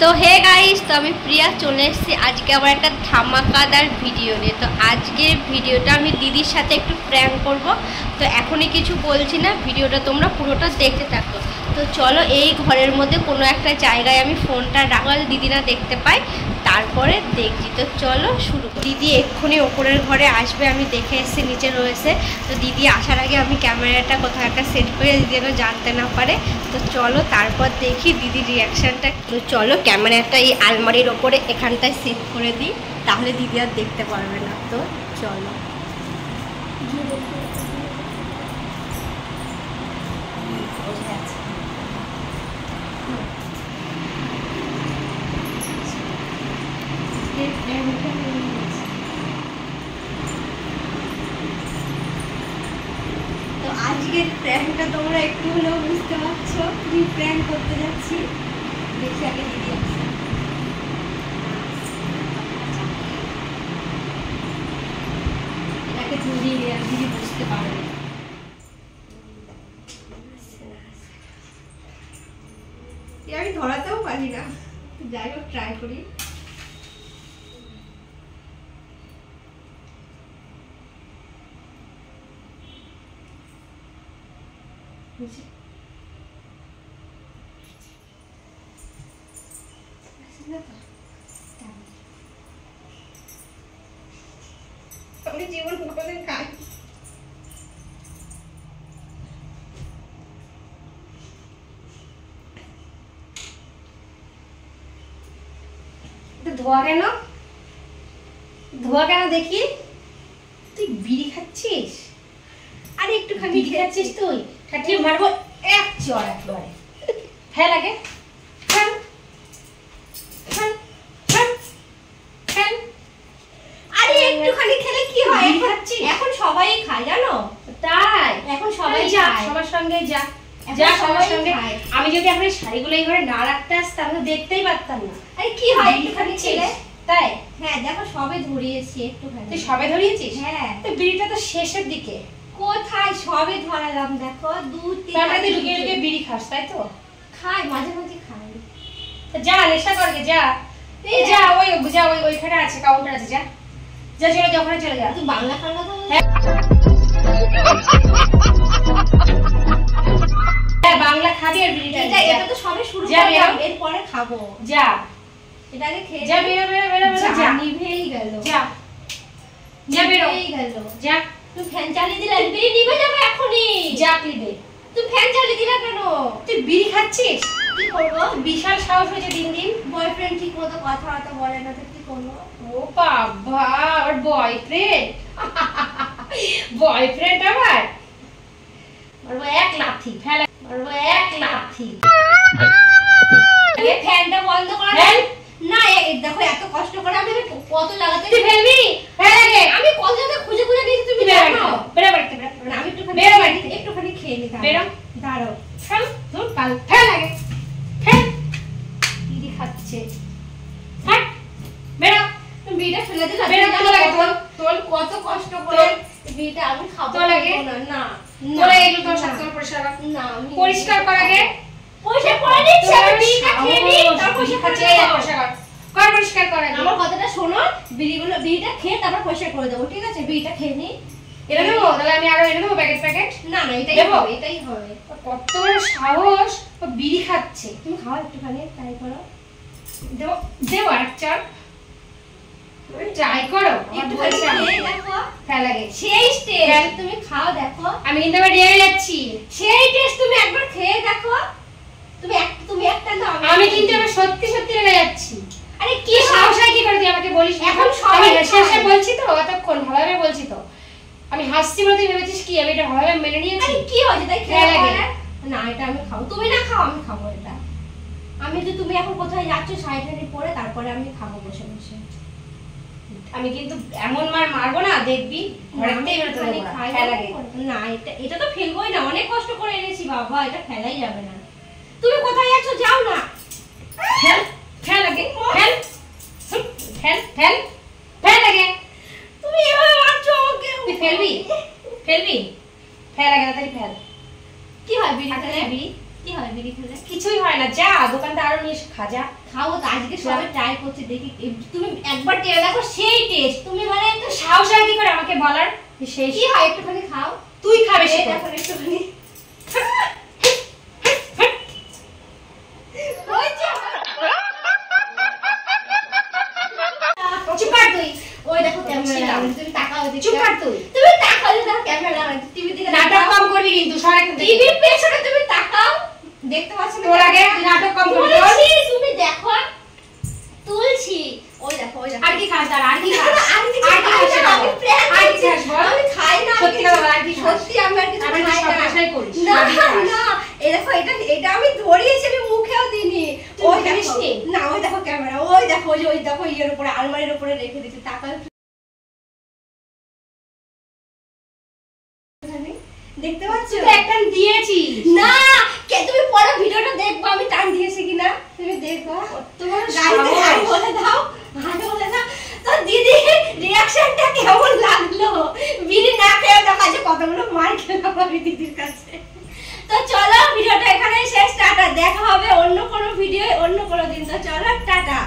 तो hey guys, तो আমি প্রিয়া চলে এসেছি আজকে আবার একটা ধামাকাদার ভিডিও নিয়ে। তো আজকের ভিডিওটা আমি দিদির সাথে একটু প্র্যাঙ্ক করব। তো এখনই কিছু বলছি না, ভিডিওটা তোমরা পুরোটা দেখতে থাকো। তো চলো, এই ঘরের মধ্যে কোনো একটা জায়গায় আমি ফোনটা রাখলে দিদি না দেখতে পাই, তারপরে দেখছি। তো চলো শুরু করি। দিদি এক্ষুনি ওপরের ঘরে আসবে, আমি দেখে এসেছি নিচে রয়েছে। তো দিদি আসার আগে আমি ক্যামেরাটা কোথাও একটা সেট করে দিদি যেন জানতে না পারে। তো চলো তারপর দেখি দিদির রিয়াকশানটা। তো চলো ক্যামেরাটা এই আলমারির ওপরে এখানটায় সেট করে দিই, তাহলে দিদি আর দেখতে পারবে না। তো চলো। তো আজকের প্র্যাঙ্কটা তোমরা একটু হলেও বুঝতে পারছো কি প্র্যাঙ্ক করতে যাচ্ছি। দেখি আগে দিদি আসছে। এটাকে ধরিয়ে আর দিদি বুঝতে পারবে। আমি ধরাতেও পারি না, যাই হোক ট্রাই করি। আমি জীবন কোনোদিন খাই ধোয়া কেন? ধোয়া কেন দেখি? তুই বিড়ি খাচ্ছিস? আরে একটুখানি খাচ্ছিস তুই? ঠাটিয়ে মারবো এক চড় একবারে। ফেল আগে, ফেল ফেল ফেল ফেল। আরে একটুখানি খেলে কি হয়? এখন সবাই খায় জানো? তাই এখন সবাই যা সবার সঙ্গে যা যা সবার সঙ্গে। আমি যদি এখন শাড়িগুলো এই ঘরে না রাখতে আসতাম তো দেখতেই পারতাম না। আরে কি হয় একটুখানি ছেলে? তাই হ্যাঁ, দেখো সবে ধরিয়েছি একটুখানি। তুই সবে ধরিয়েছিস? হ্যাঁ। তো বিড়িটা তো শেষের দিকে। কোথায় সবে ধরালাম, দেখো 2-3। তারপরে তুই লুকিয়ে লুকিয়ে বিড়ি খাস তাই তো? খাই, মাঝে মাঝে খাই। তো যা নেশা করবে, যা এই যা ওই ওইখানে আছে, কাউন্টার আছে, যা যা চলে যা, ওখানে চলে যা। তুই বাংলা খাওয়া কথা বল। হ্যাঁ বাংলা খাবি আর বিড়িটা যা। এটা তো সবে শুরু করলাম, এরপরে খাবো। যা এটা আগে খেয়ে যা। বেরো বেরো বেরো বেরো, যা নিভেই গেল। যা যা বেরো, নিভেই গেল। যা তুই ফ্যান চালিয়ে দিলে বিড়ি নিভে যাবে এখনই। যা নিভে। তুই ফ্যান চালিয়ে দিলা কেন? তুই বিড়ি খাচ্ছিস? কি করব? বিশাল সাহস হয়েছে দিন দিন। বয়ফ্রেন্ড ঠিক মতো কথাবার্তা বলে না, তো কি করব? ও বাবা, আর বয়ফ্রেন্ড বয়ফ্রেন্ড আবার মারবো এক লাথি। ফেলা মারবো এক লাথি। এই ফ্যানটা বন্ধ কর না। এই দেখো এত কষ্ট করে আমি কত লাগাতে। তুই ফেলবি? ফেল আগে। আমি কত জায়গা খুঁজে খুঁজে দিয়েছি, তুমি জানো? বেরো বাড়িতে বেরো। না আমি একটুখানি খেয়ে নি। বেরো, দাঁড়াও। ফেল তোর কাল। ফেল আগে, ফেল। দিদি খাচ্ছে। হাট বেরো। তুমি বিড়িটা ফেলে দিলা? বেরো। তো লাগে তোর কত কষ্ট করে বিড়িটা আমি খাবো। তো লাগে না না তোরা এগুলো তোর সাথে পরিষ্কার কর। না আমি পরিষ্কার কর আগে। পয়সা করে দিচ্ছি আমি, বিড়িটা খেয়ে নি তারপর পয়সা করে দেব। পরিষ্কার কর, পরিষ্কার কর আগে। আমার কথাটা শোনো, বিড়িটা খেয়ে তারপর পয়সা করে দেব, ঠিক আছে? বিড়িটা খেয়ে নি। এনে দেবো তাহলে আমি আরো এনে দেবো প্যাকেট। না না এটাই হবে, এটাই হবে। কত বড় সাহস, ও বিড়ি খাচ্ছে। তুমি খাও একটুখানি, ট্রাই করো। দেবো দেবো আর চার ট্রাই করো একটুখানি খেয়ে দেখো। ফেল লাগে সেই টেস্ট, তুমি খাও দেখো। আমি কিন্তু আবার রেগে যাচ্ছি। সেই টেস্ট তুমি একবার খেয়ে দেখো। তুমি একটা দাও। আমি কিন্তু আবার সত্যি সত্যি রেগে যাচ্ছি। আরে কি সাহস হয় কি করে তুই আমাকে বলিস? এখন সবাই হেসে বলছি তো, অতক্ষণ ভালোভাবে বলছি তো। আমি হাসছি বলে তুই ভেবেছিস কি আমি এটা ভালোভাবে মেনে নিয়েছি? আরে কি হয়েছে তাই খেয়ে লাগে না? এটা আমি খাবো। তুমি না খাও, আমি খাবো এটা। আমি যে তুমি এখন কোথায় যাচ্ছ শাড়ি পরে, তারপরে আমি খাবো বসে বসে। আমি কিন্তু এমন মারবো না, দেখবি ঘরেতেই বেরোতে দেবো না। ফেলা লাগে না, এটা তো ফেলবোই না, অনেক কষ্ট করে এনেছি বাবা, এটা ফেলাই যাবে না। তুমি কোথায় যাচ্ছ? যাও না। ফেল ফেল লাগে, ফেল ফেল ফেল ফেল লাগে। তুমি এভাবে মারছো আমাকে। তুই ফেলবি? ফেল লাগে, তাড়াতাড়ি ফেল। কি হয় বিড়ি? কি হয় বিড়ি খেলে? কিছুই হয় না, যা দোকানটা আরো নিয়ে খা, যা। খাবো তো, আজকে সবাই ট্রাই করছে, দেখি তুমি একবার টেস্ট দেখো, সেই টেস্ট। তুমি মানে তো সাহস হয় কি করে আমাকে বলার? সেই কি হয়, একটুখানি খাও। তুই খাবে সে দেখো একটুখানি। চুপ কর তুই। ওই দেখো ক্যামেরা, তুমি তাকাও দিকে। চুপ কর তুই। তুমি তাকাও, দেখো ক্যামেরা, টিভি দিকে নাটক কম করবি কিন্তু, সরে এখান থেকে। টিভির পেছনে তুমি তাকাও, দেখতে পাচ্ছ না? তোর আগে নাটক কম করবি। তুমি দেখো, তুলছি। ওই দেখো, ওই দেখো। আর কি খাস? আর কি খাস? আর কি আর কি খাস? আমি প্র্যাঙ্ক আর কি খাস বল? আমি খাই না। সত্যি কথা বল, আর কি খাস? সত্যি আমি আর কিছু আমি খাই সব না। পেশাই করিস। না আর কি খাস? না, এই দেখো, এটা আমি ধরিয়েছি, আমি মুখেও দিইনি। তুই ওই ধরিস দেখো নি? না, ওই দেখো ক্যামেরা, ওই দেখো, ওই দেখো ইয়ের উপরে, আলমারির উপরে রেখে দিয়েছি। তাকাও, দেখতে পাচ্ছ? তুই একটা দিয়েছি না, কে তুমি পরে ভিডিওটা দেখবো আমি টান দিয়েছি কিনা, তুমি দেখো। তোমার গাড়িতে হাই বলে দাও, হাই বলে দাও। তো দিদি রিঅ্যাকশনটা কেমন লাগলো? বিড়ি না খেয়ে দেখা যে কতগুলো মার খেলাম আমি দিদির কাছে। তো চলো ভিডিওটা এখানেই শেষ, টাটা। দেখা হবে অন্য কোনো ভিডিও অন্য কোনো দিন। তো চলো টাটা।